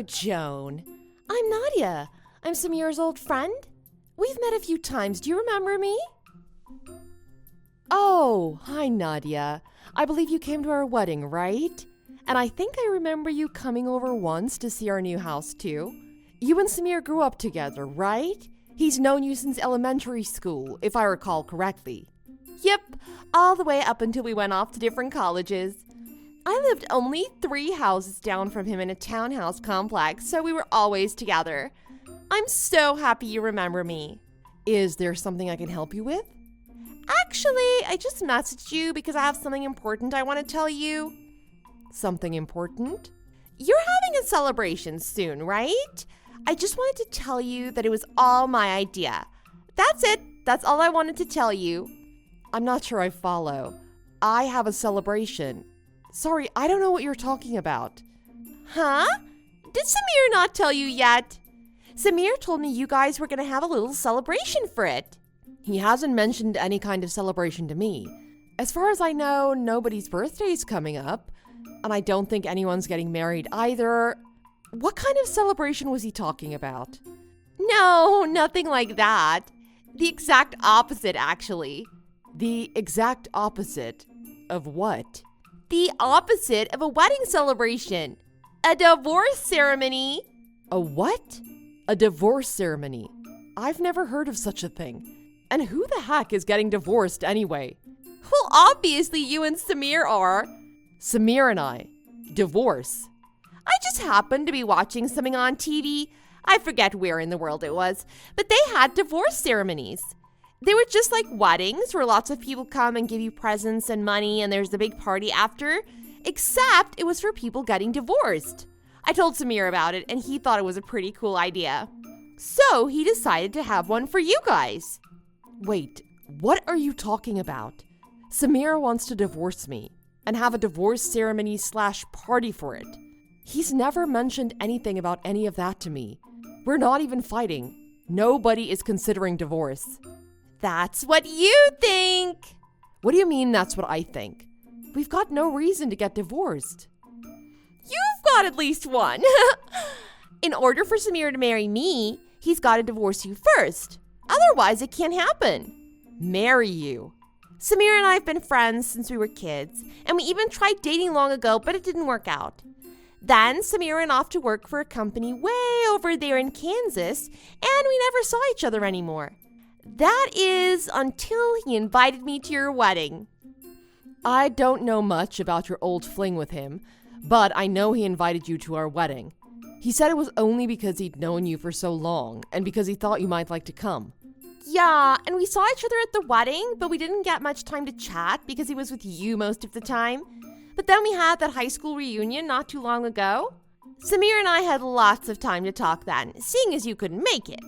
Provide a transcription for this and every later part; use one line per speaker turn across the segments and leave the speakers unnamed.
Joan. I'm Nadia. I'm Samir's old friend. We've met a few times. Do you remember me? Oh, hi, Nadia. I believe you came to our wedding, right? And I think I remember you coming over once to see our new house, too. You and Samir grew up together, right? He's known you since elementary school, if I recall correctly. Yep, all the way up until we went off to different colleges. I lived only 3 houses down from him in a townhouse complex, so we were always together. I'm so happy you remember me. Is there something I can help you with? Actually, I just messaged you because I have something important I want to tell you. Something important? You're having a celebration soon, right? I just wanted to tell you that it was all my idea. That's it. That's all I wanted to tell you. I'm not sure I follow. I have a celebration. Sorry, I don't know what you're talking about. Huh? Did Samir not tell you yet? Samir told me you guys were going to have a little celebration for it. He hasn't mentioned any kind of celebration to me. As far as I know, nobody's birthday's coming up, and I don't think anyone's getting married either. What kind of celebration was he talking about? No, nothing like that. The exact opposite, actually. The exact opposite of what? The opposite of a wedding celebration. A divorce ceremony. A what? A divorce ceremony. I've never heard of such a thing. And who the heck is getting divorced anyway? Well, obviously you and Samir are. Samir and I. Divorce. I just happened to be watching something on TV. I forget where in the world it was, but they had divorce ceremonies. They were just like weddings where lots of people come and give you presents and money and there's a big party after, except it was for people getting divorced. I told Samir about it and he thought it was a pretty cool idea. So he decided to have one for you guys. Wait, what are you talking about? Samir wants to divorce me and have a divorce ceremony/party for it. He's never mentioned anything about any of that to me. We're not even fighting. Nobody is considering divorce. That's what you think. What do you mean that's what I think? We've got no reason to get divorced. You've got at least one. In order for Samir to marry me, he's got to divorce you first. Otherwise, it can't happen. Marry you. Samir and I have been friends since we were kids, and we even tried dating long ago, but it didn't work out. Then Samir went off to work for a company way over there in Kansas, and we never saw each other anymore. That is until he invited me to your wedding. I don't know much about your old fling with him, but I know he invited you to our wedding. He said it was only because he'd known you for so long, and because he thought you might like to come. Yeah, and we saw each other at the wedding, but we didn't get much time to chat because he was with you most of the time. But then we had that high school reunion not too long ago. Samir and I had lots of time to talk then, seeing as you couldn't make it.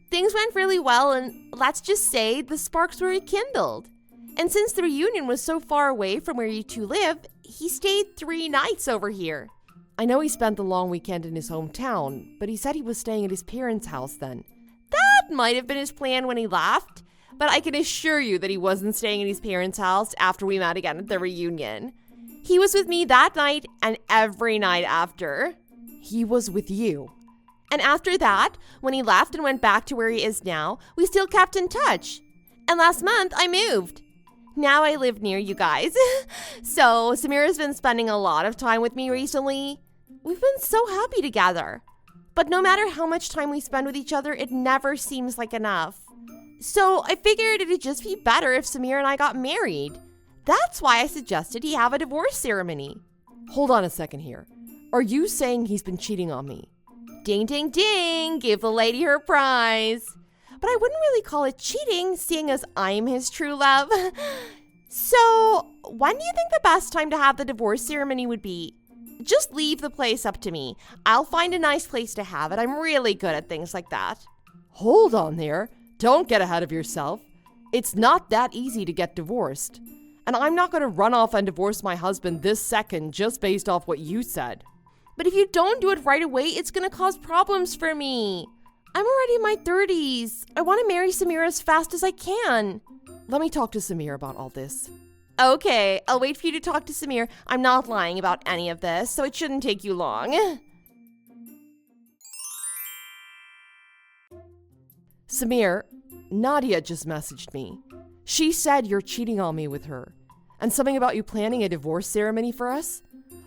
Things went really well, and let's just say the sparks were rekindled. And since the reunion was so far away from where you two live, he stayed 3 nights over here. I know he spent the long weekend in his hometown, but he said he was staying at his parents' house then. That might have been his plan when he left, but I can assure you that he wasn't staying at his parents' house after we met again at the reunion. He was with me that night and every night after. He was with you. And after that, when he left and went back to where he is now, we still kept in touch. And last month, I moved. Now I live near you guys. So Samir has been spending a lot of time with me recently. We've been so happy together. But no matter how much time we spend with each other, it never seems like enough. So I figured it'd just be better if Samir and I got married. That's why I suggested he have a divorce ceremony. Hold on a second here. Are you saying he's been cheating on me? Ding, ding, ding. Give the lady her prize. But I wouldn't really call it cheating, seeing as I'm his true love. So, when do you think the best time to have the divorce ceremony would be? Just leave the place up to me. I'll find a nice place to have it. I'm really good at things like that. Hold on there. Don't get ahead of yourself. It's not that easy to get divorced. And I'm not going to run off and divorce my husband this second just based off what you said. But if you don't do it right away, it's going to cause problems for me. I'm already in my 30s. I want to marry Samir as fast as I can. Let me talk to Samir about all this. Okay, I'll wait for you to talk to Samir. I'm not lying about any of this, so it shouldn't take you long. Samir, Nadia just messaged me. She said you're cheating on me with her. And something about you planning a divorce ceremony for us?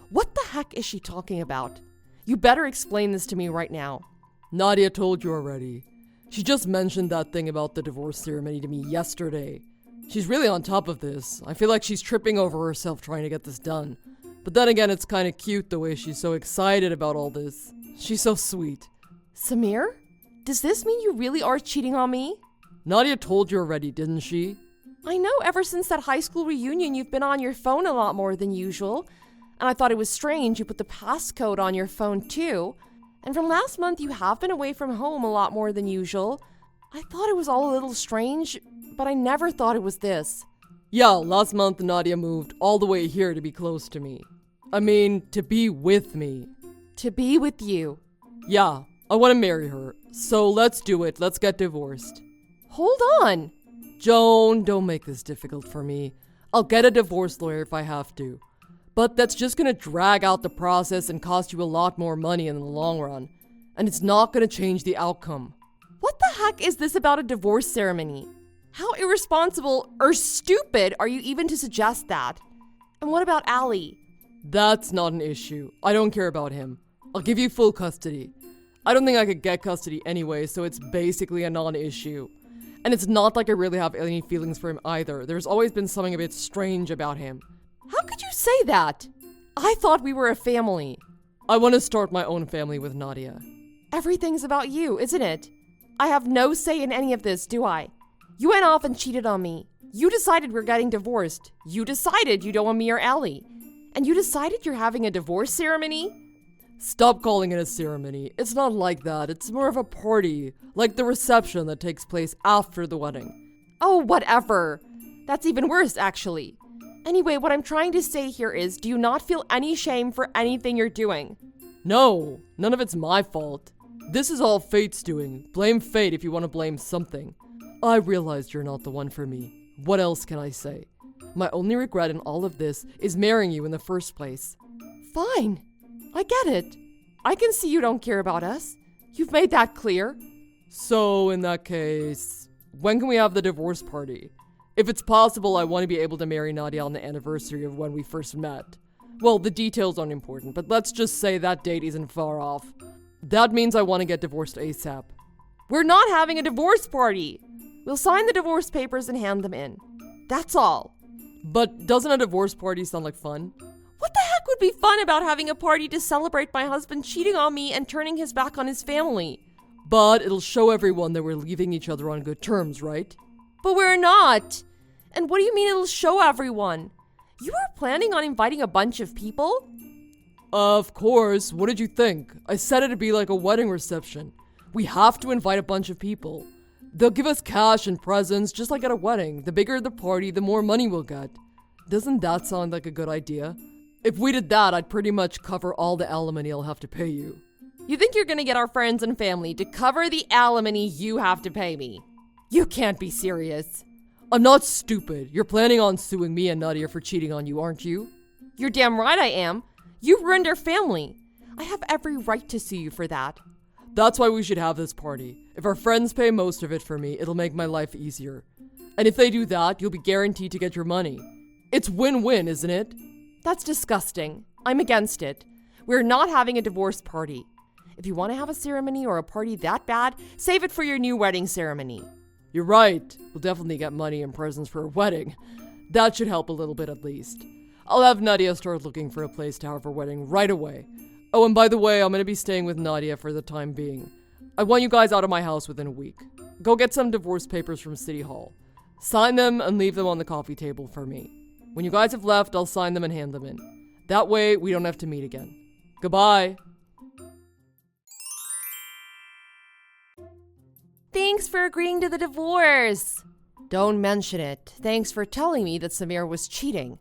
What the heck is she talking about? You better explain this to me right now.
Nadia told you already. She just mentioned that thing about the divorce ceremony to me yesterday. She's really on top of this. I feel like she's tripping over herself trying to get this done. But then again, it's kind of cute the way she's so excited about all this. She's so sweet.
Samir? Does this mean you really are cheating on me?
Nadia told you already, didn't she?
I know ever since that high school reunion you've been on your phone a lot more than usual. And I thought it was strange you put the passcode on your phone too. And from last month you have been away from home a lot more than usual. I thought it was all a little strange, but I never thought it was this.
Yeah, last month Nadia moved all the way here to be close to me. I mean, to be with me.
To be with you.
Yeah, I want to marry her. So let's do it. Let's get divorced.
Hold on.
Joan, don't make this difficult for me. I'll get a divorce lawyer if I have to. But that's just gonna drag out the process and cost you a lot more money in the long run. And it's not gonna change the outcome.
What the heck is this about a divorce ceremony? How irresponsible or stupid are you even to suggest that? And what about Ali?
That's not an issue. I don't care about him. I'll give you full custody. I don't think I could get custody anyway, so it's basically a non-issue. And it's not like I really have any feelings for him either. There's always been something a bit strange about him.
How could you say that? I thought we were a family.
I want to start my own family with Nadia.
Everything's about you, isn't it? I have no say in any of this, do I? You went off and cheated on me. You decided we're getting divorced. You decided you don't want me or Allie. And you decided you're having a divorce ceremony?
Stop calling it a ceremony. It's not like that. It's more of a party, like the reception that takes place after the wedding.
Oh, whatever. That's even worse, actually. Anyway, what I'm trying to say here is, do you not feel any shame for anything you're doing?
No, none of it's my fault. This is all fate's doing. Blame fate if you want to blame something. I realized you're not the one for me. What else can I say? My only regret in all of this is marrying you in the first place.
Fine. I get it. I can see you don't care about us. You've made that clear.
So, in that case, when can we have the divorce party? If it's possible, I want to be able to marry Nadia on the anniversary of when we first met. Well, the details aren't important, but let's just say that date isn't far off. That means I want to get divorced ASAP.
We're not having a divorce party. We'll sign the divorce papers and hand them in. That's all.
But doesn't a divorce party sound like fun?
What the heck would be fun about having a party to celebrate my husband cheating on me and turning his back on his family?
But it'll show everyone that we're leaving each other on good terms, right?
But we're not. And what do you mean it'll show everyone? You were planning on inviting a bunch of people?
Of course. What did you think? I said it'd be like a wedding reception. We have to invite a bunch of people. They'll give us cash and presents just like at a wedding. The bigger the party, the more money we'll get. Doesn't that sound like a good idea? If we did that, I'd pretty much cover all the alimony I'll have to pay you.
You think you're gonna get our friends and family to cover the alimony you have to pay me? You can't be serious.
I'm not stupid. You're planning on suing me and Nadia for cheating on you, aren't you?
You're damn right I am. You ruined our family. I have every right to sue you for that.
That's why we should have this party. If our friends pay most of it for me, it'll make my life easier. And if they do that, you'll be guaranteed to get your money. It's win-win, isn't it?
That's disgusting. I'm against it. We're not having a divorce party. If you want to have a ceremony or a party that bad, save it for your new wedding ceremony.
You're right. We'll definitely get money and presents for a wedding. That should help a little bit at least. I'll have Nadia start looking for a place to have her wedding right away. Oh, and by the way, I'm going to be staying with Nadia for the time being. I want you guys out of my house within a week. Go get some divorce papers from City Hall. Sign them and leave them on the coffee table for me. When you guys have left, I'll sign them and hand them in. That way, we don't have to meet again. Goodbye.
Thanks for agreeing to the divorce. Don't mention it. Thanks for telling me that Samir was cheating.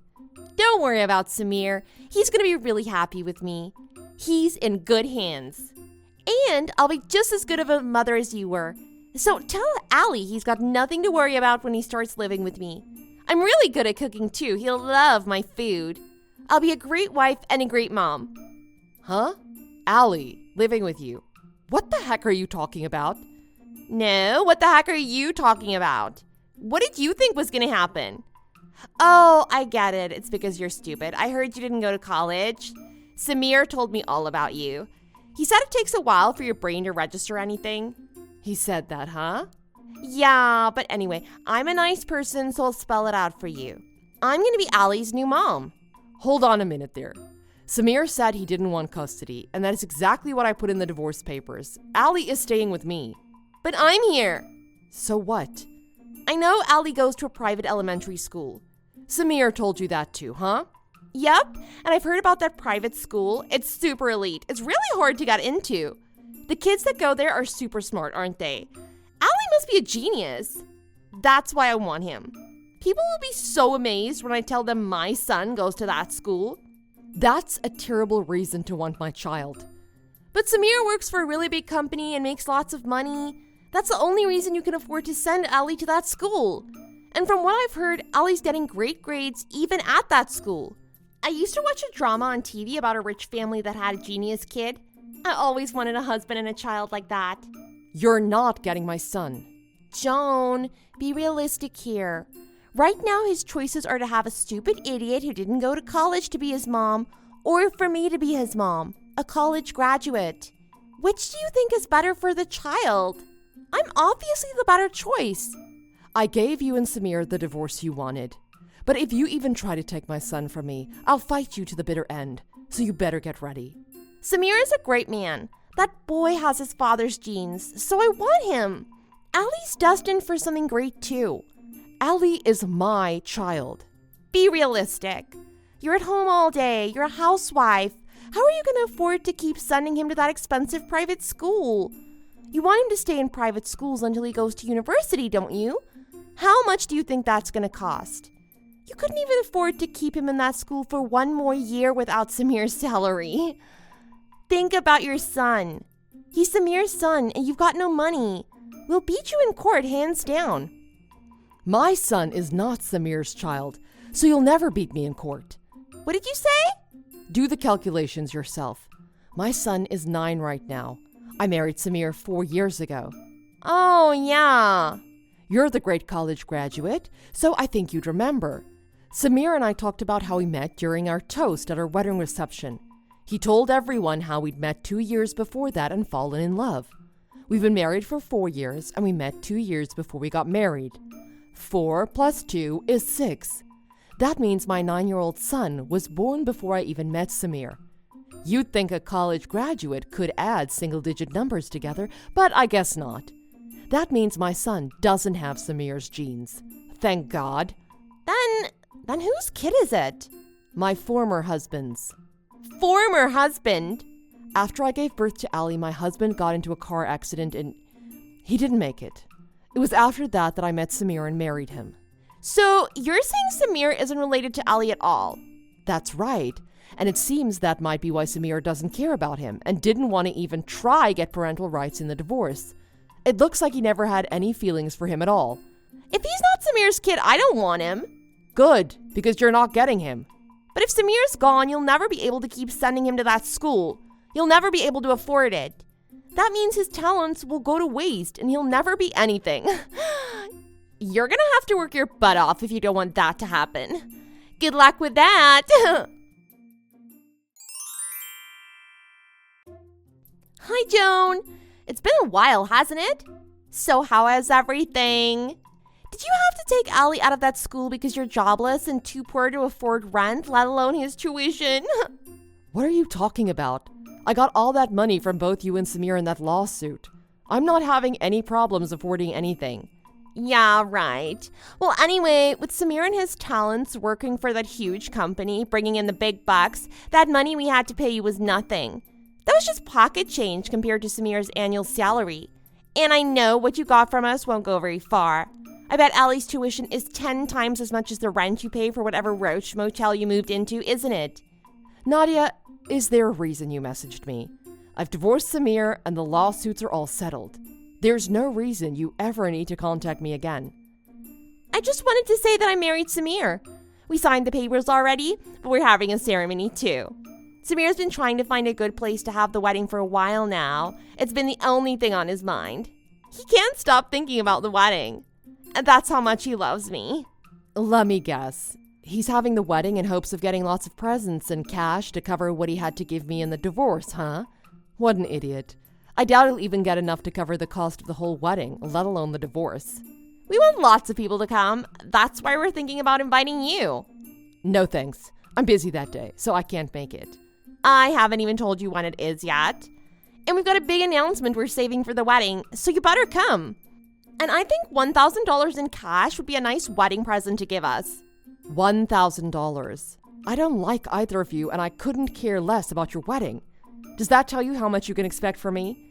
Don't worry about Samir. He's gonna be really happy with me. He's in good hands. And I'll be just as good of a mother as you were. So tell Allie he's got nothing to worry about when he starts living with me. I'm really good at cooking too. He'll love my food. I'll be a great wife and a great mom.
Huh? Allie, living with you. What the heck are you talking about?
No, what the heck are you talking about? What did you think was going to happen? Oh, I get it. It's because you're stupid. I heard you didn't go to college. Samir told me all about you. He said it takes a while for your brain to register anything.
He said that, huh?
Yeah, but anyway, I'm a nice person, so I'll spell it out for you. I'm going to be Allie's new mom.
Hold on a minute there. Samir said he didn't want custody, and that is exactly what I put in the divorce papers. Allie is staying with me.
But I'm here.
So what?
I know Allie goes to a private elementary school.
Samir told you that too, huh?
Yep, and I've heard about that private school. It's super elite. It's really hard to get into. The kids that go there are super smart, aren't they? Allie must be a genius. That's why I want him. People will be so amazed when I tell them my son goes to that school.
That's a terrible reason to want my child.
But Samir works for a really big company and makes lots of money. That's the only reason you can afford to send Allie to that school. And from what I've heard, Allie's getting great grades even at that school. I used to watch a drama on TV about a rich family that had a genius kid. I always wanted a husband and a child like that.
You're not getting my son.
Joan, be realistic here. Right now, his choices are to have a stupid idiot who didn't go to college to be his mom, or for me to be his mom, a college graduate. Which do you think is better for the child? I'm obviously the better choice.
I gave you and Samir the divorce you wanted. But if you even try to take my son from me, I'll fight you to the bitter end. So you better get ready.
Samir is a great man. That boy has his father's genes, so I want him. Allie's destined for something great too.
Allie is my child.
Be realistic. You're at home all day. You're a housewife. How are you going to afford to keep sending him to that expensive private school? You want him to stay in private schools until he goes to university, don't you? How much do you think that's going to cost? You couldn't even afford to keep him in that school for one more year without Samir's salary. Think about your son. He's Samir's son, and you've got no money. We'll beat you in court, hands down.
My son is not Samir's child, so you'll never beat me in court.
What did you say?
Do the calculations yourself. My son is 9 right now. I married Samir 4 years ago.
Oh, yeah.
You're the great college graduate, so I think you'd remember. Samir and I talked about how we met during our toast at our wedding reception. He told everyone how we'd met 2 years before that and fallen in love. We've been married for 4 years, and we met 2 years before we got married. 4 plus 2 is 6. That means my 9-year-old son was born before I even met Samir. You'd think a college graduate could add single-digit numbers together, but I guess not. That means my son doesn't have Samir's genes. Thank God.
Then whose kid is it?
My former husband's.
Former husband?
After I gave birth to Allie, my husband got into a car accident and he didn't make it. It was after that I met Samir and married him.
So you're saying Samir isn't related to Allie at all?
That's right. And it seems that might be why Samir doesn't care about him and didn't want to even try get parental rights in the divorce. It looks like he never had any feelings for him at all.
If he's not Samir's kid, I don't want him.
Good, because you're not getting him.
But if Samir's gone, you'll never be able to keep sending him to that school. You'll never be able to afford it. That means his talents will go to waste and he'll never be anything. You're gonna have to work your butt off if you don't want that to happen. Good luck with that. Hi, Joan. It's been a while, hasn't it? So how is everything? Did you have to take Allie out of that school because you're jobless and too poor to afford rent, let alone his tuition?
What are you talking about? I got all that money from both you and Samir in that lawsuit. I'm not having any problems affording anything.
Yeah, right. Well, anyway, with Samir and his talents working for that huge company, bringing in the big bucks, that money we had to pay you was nothing. That was just pocket change compared to Samir's annual salary. And I know what you got from us won't go very far. I bet Allie's tuition is 10 times as much as the rent you pay for whatever roach motel you moved into, isn't it?
Nadia, is there a reason you messaged me? I've divorced Samir and the lawsuits are all settled. There's no reason you ever need to contact me again.
I just wanted to say that I married Samir. We signed the papers already, but we're having a ceremony too. Samir's been trying to find a good place to have the wedding for a while now. It's been the only thing on his mind.
He can't stop thinking about the wedding. And that's how much he loves me.
Let me guess. He's having the wedding in hopes of getting lots of presents and cash to cover what he had to give me in the divorce, huh? What an idiot. I doubt he'll even get enough to cover the cost of the whole wedding, let alone the divorce.
We want lots of people to come. That's why we're thinking about inviting you.
No thanks. I'm busy that day, so I can't make it.
I haven't even told you when it is yet. And we've got a big announcement we're saving for the wedding, so you better come. And I think $1,000 in cash would be a nice wedding present to give us.
$1,000. I don't like either of you, and I couldn't care less about your wedding. Does that tell you how much you can expect from me?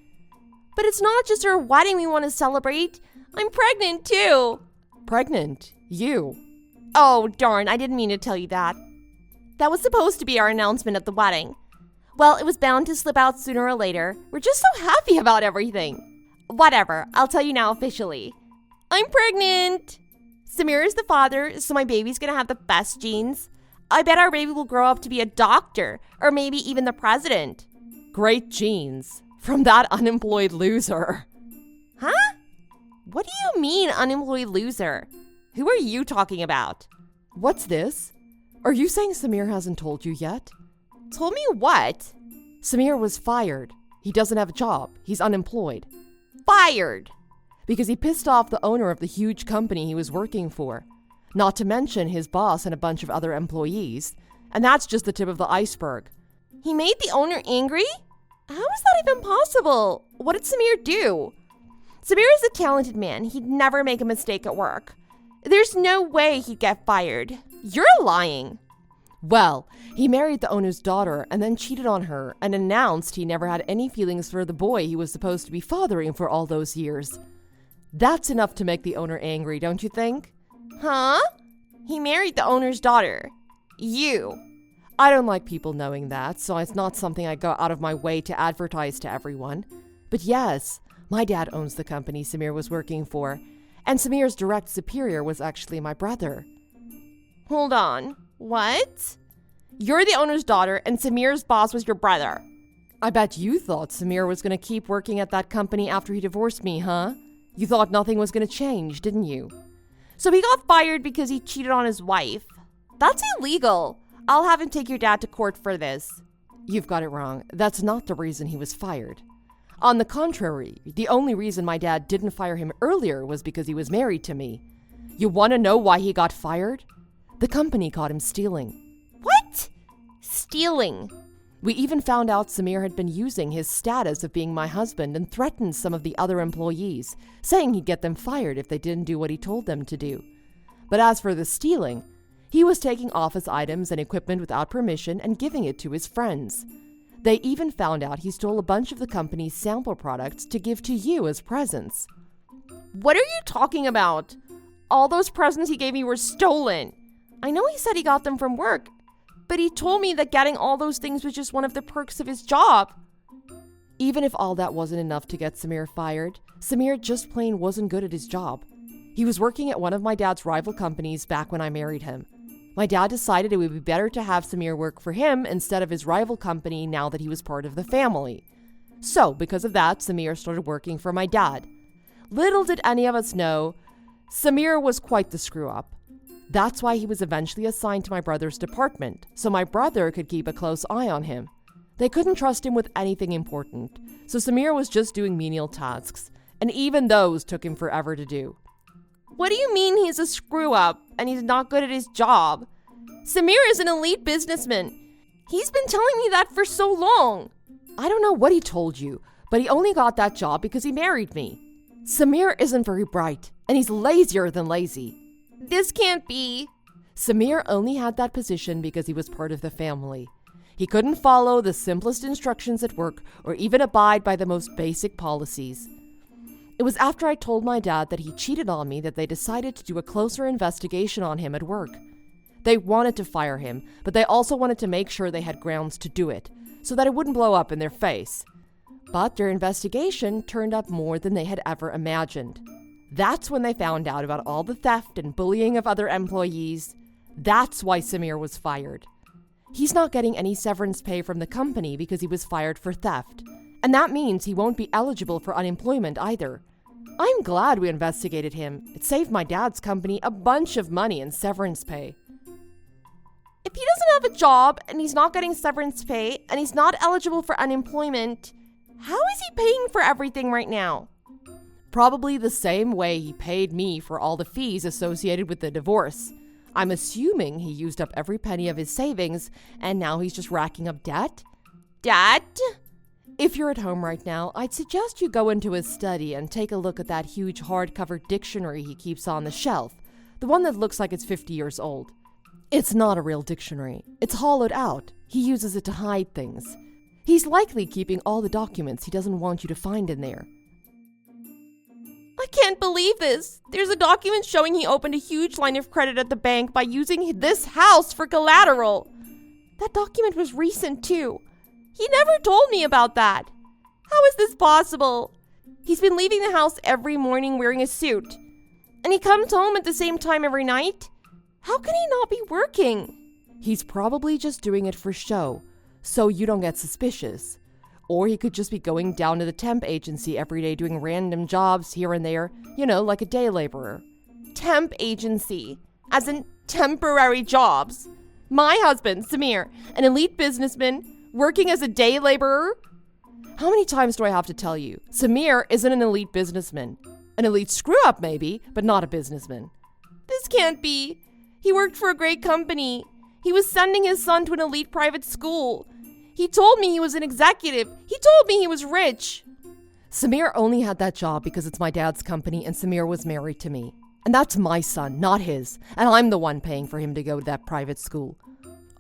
But it's not just our wedding we want to celebrate. I'm pregnant too.
Pregnant? You?
Oh, darn, I didn't mean to tell you that. That was supposed to be our announcement at the wedding. Well, it was bound to slip out sooner or later. We're just so happy about everything. Whatever, I'll tell you now officially. I'm pregnant. Samir is the father, so my baby's gonna have the best genes. I bet our baby will grow up to be a doctor, or maybe even the president.
Great genes. From that unemployed loser.
Huh? What do you mean, unemployed loser? Who are you talking about?
What's this? Are you saying Samir hasn't told you yet?
Told me what?
Samir was fired. He doesn't have a job. He's unemployed.
Fired?
Because he pissed off the owner of the huge company he was working for. Not to mention his boss and a bunch of other employees. And that's just the tip of the iceberg.
He made the owner angry? How is that even possible? What did Samir do? Samir is a talented man. He'd never make a mistake at work. There's no way he'd get fired. You're lying.
Well, he married the owner's daughter and then cheated on her and announced he never had any feelings for the boy he was supposed to be fathering for all those years. That's enough to make the owner angry, don't you think?
Huh? He married the owner's daughter. You.
I don't like people knowing that, so it's not something I go out of my way to advertise to everyone. But yes, my dad owns the company Samir was working for, and Samir's direct superior was actually my brother.
Hold on. What? You're the owner's daughter, and Samir's boss was your brother.
I bet you thought Samir was going to keep working at that company after he divorced me, huh? You thought nothing was going to change, didn't you?
So he got fired because he cheated on his wife. That's illegal. I'll have him take your dad to court for this.
You've got it wrong. That's not the reason he was fired. On the contrary, the only reason my dad didn't fire him earlier was because he was married to me. You want to know why he got fired? The company caught him stealing.
What? Stealing?
We even found out Samir had been using his status of being my husband and threatened some of the other employees, saying he'd get them fired if they didn't do what he told them to do. But as for the stealing, he was taking office items and equipment without permission and giving it to his friends. They even found out he stole a bunch of the company's sample products to give to you as presents.
What are you talking about? All those presents he gave me were stolen. I know he said he got them from work, but he told me that getting all those things was just one of the perks of his job.
Even if all that wasn't enough to get Samir fired, Samir just plain wasn't good at his job. He was working at one of my dad's rival companies back when I married him. My dad decided it would be better to have Samir work for him instead of his rival company now that he was part of the family. So, because of that, Samir started working for my dad. Little did any of us know, Samir was quite the screw-up. That's why he was eventually assigned to my brother's department, so my brother could keep a close eye on him. They couldn't trust him with anything important, so Samir was just doing menial tasks, and even those took him forever to do.
What do you mean he's a screw-up and he's not good at his job? Samir is an elite businessman. He's been telling me that for so long.
I don't know what he told you, but he only got that job because he married me. Samir isn't very bright, and he's lazier than lazy.
This can't be.
Samir only had that position because he was part of the family. He couldn't follow the simplest instructions at work or even abide by the most basic policies. It was after I told my dad that he cheated on me that they decided to do a closer investigation on him at work. They wanted to fire him, but they also wanted to make sure they had grounds to do it, so that it wouldn't blow up in their face. But their investigation turned up more than they had ever imagined. That's when they found out about all the theft and bullying of other employees. That's why Samir was fired. He's not getting any severance pay from the company because he was fired for theft. And that means he won't be eligible for unemployment either. I'm glad we investigated him. It saved my dad's company a bunch of money in severance pay.
If he doesn't have a job and he's not getting severance pay and he's not eligible for unemployment, how is he paying for everything right now?
Probably the same way he paid me for all the fees associated with the divorce. I'm assuming he used up every penny of his savings and now he's just racking up debt.
Debt?
If you're at home right now, I'd suggest you go into his study and take a look at that huge hardcover dictionary he keeps on the shelf, the one that looks like it's 50 years old. It's not a real dictionary. It's hollowed out. He uses it to hide things. He's likely keeping all the documents he doesn't want you to find in there.
I can't believe this. There's a document showing he opened a huge line of credit at the bank by using this house for collateral. That document was recent too. He never told me about that. How is this possible? He's been leaving the house every morning wearing a suit. And he comes home at the same time every night? How can he not be working?
He's probably just doing it for show, so you don't get suspicious. Or he could just be going down to the temp agency every day doing random jobs here and there, like a day laborer.
Temp agency, as in temporary jobs. My husband, Samir, an elite businessman, working as a day laborer?
How many times do I have to tell you? Samir isn't an elite businessman. An elite screw-up maybe, but not a businessman.
This can't be. He worked for a great company. He was sending his son to an elite private school. He told me he was an executive. He told me he was rich.
Samir only had that job because it's my dad's company and Samir was married to me. And that's my son, not his. And I'm the one paying for him to go to that private school.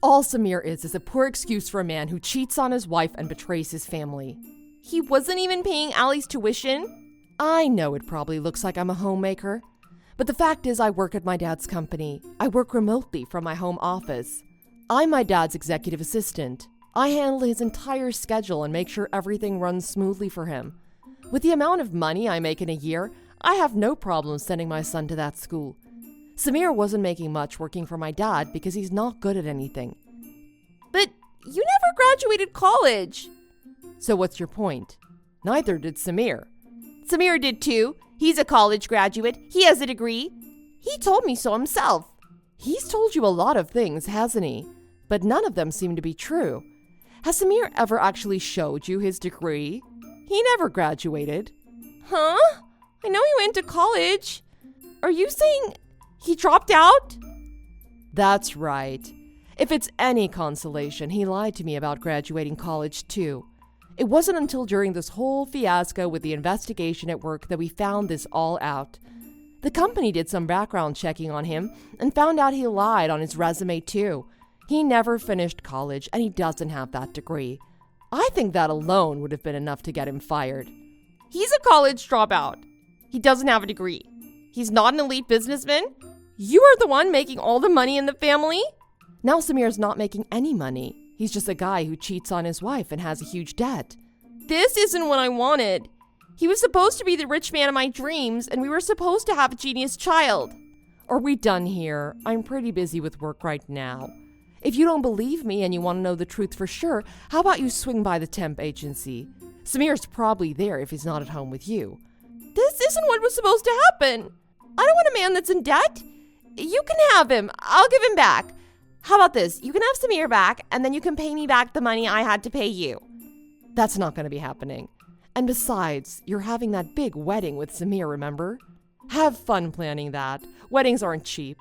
All Samir is a poor excuse for a man who cheats on his wife and betrays his family.
He wasn't even paying Allie's tuition?
I know it probably looks like I'm a homemaker. But the fact is I work at my dad's company. I work remotely from my home office. I'm my dad's executive assistant. I handle his entire schedule and make sure everything runs smoothly for him. With the amount of money I make in a year, I have no problem sending my son to that school. Samir wasn't making much working for my dad because he's not good at anything.
But you never graduated college.
So what's your point? Neither did Samir.
Samir did too. He's a college graduate. He has a degree. He told me so himself.
He's told you a lot of things, hasn't he? But none of them seem to be true. Has Samir ever actually showed you his degree? He never graduated.
Huh? I know he went to college. Are you saying he dropped out?
That's right. If it's any consolation, he lied to me about graduating college too. It wasn't until during this whole fiasco with the investigation at work that we found this all out. The company did some background checking on him and found out he lied on his resume too. He never finished college and he doesn't have that degree. I think that alone would have been enough to get him fired.
He's a college dropout. He doesn't have a degree. He's not an elite businessman. You are the one making all the money in the family?
Now Samir's not making any money. He's just a guy who cheats on his wife and has a huge debt.
This isn't what I wanted. He was supposed to be the rich man of my dreams, and we were supposed to have a genius child.
Are we done here? I'm pretty busy with work right now. If you don't believe me and you want to know the truth for sure, how about you swing by the temp agency? Samir's probably there if he's not at home with you.
This isn't what was supposed to happen. I don't want a man that's in debt. You can have him. I'll give him back. How about this? You can have Samir back, and then you can pay me back the money I had to pay you.
That's not going to be happening. And besides, you're having that big wedding with Samir, remember? Have fun planning that. Weddings aren't cheap.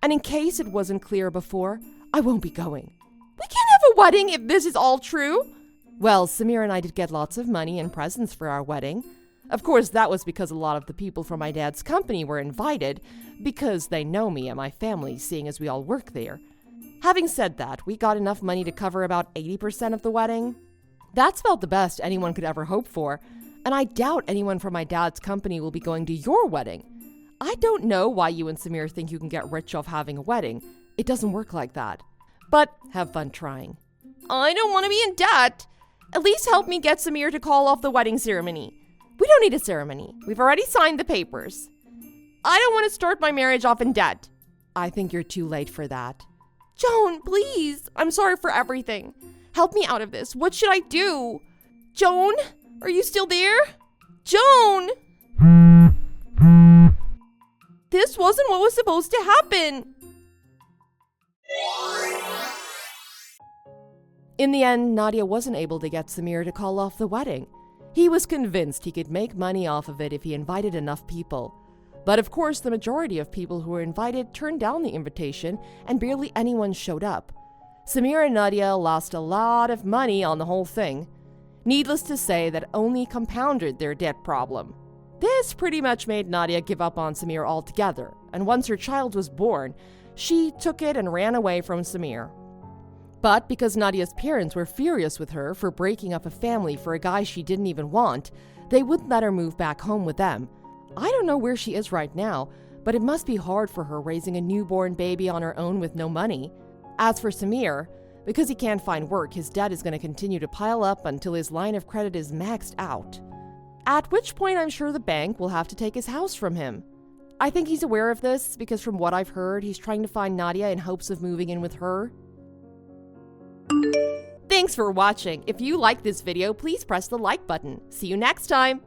And in case it wasn't clear before, I won't be going.
We can't have a wedding if this is all true.
Well, Samir and I did get lots of money and presents for our wedding. Of course, that was because a lot of the people from my dad's company were invited, because they know me and my family, seeing as we all work there. Having said that, we got enough money to cover about 80% of the wedding. That's about the best anyone could ever hope for, and I doubt anyone from my dad's company will be going to your wedding. I don't know why you and Samir think you can get rich off having a wedding. It doesn't work like that. But have fun trying.
I don't want to be in debt. At least help me get Samir to call off the wedding ceremony. We don't need a ceremony. We've already signed the papers. I don't want to start my marriage off in debt.
I think you're too late for that.
Joan, please. I'm sorry for everything. Help me out of this. What should I do? Joan, are you still there? Joan! This wasn't what was supposed to happen.
In the end, Nadia wasn't able to get Samir to call off the wedding. He was convinced he could make money off of it if he invited enough people. But of course, the majority of people who were invited turned down the invitation, and barely anyone showed up. Samir and Nadia lost a lot of money on the whole thing. Needless to say, that only compounded their debt problem. This pretty much made Nadia give up on Samir altogether, and once her child was born, she took it and ran away from Samir. But because Nadia's parents were furious with her for breaking up a family for a guy she didn't even want, they wouldn't let her move back home with them. I don't know where she is right now, but it must be hard for her raising a newborn baby on her own with no money. As for Samir, because he can't find work, his debt is going to continue to pile up until his line of credit is maxed out. At which point I'm sure the bank will have to take his house from him. I think he's aware of this because from what I've heard, he's trying to find Nadia in hopes of moving in with her.
Thanks for watching. If you like this video, please press the like button. See you next time.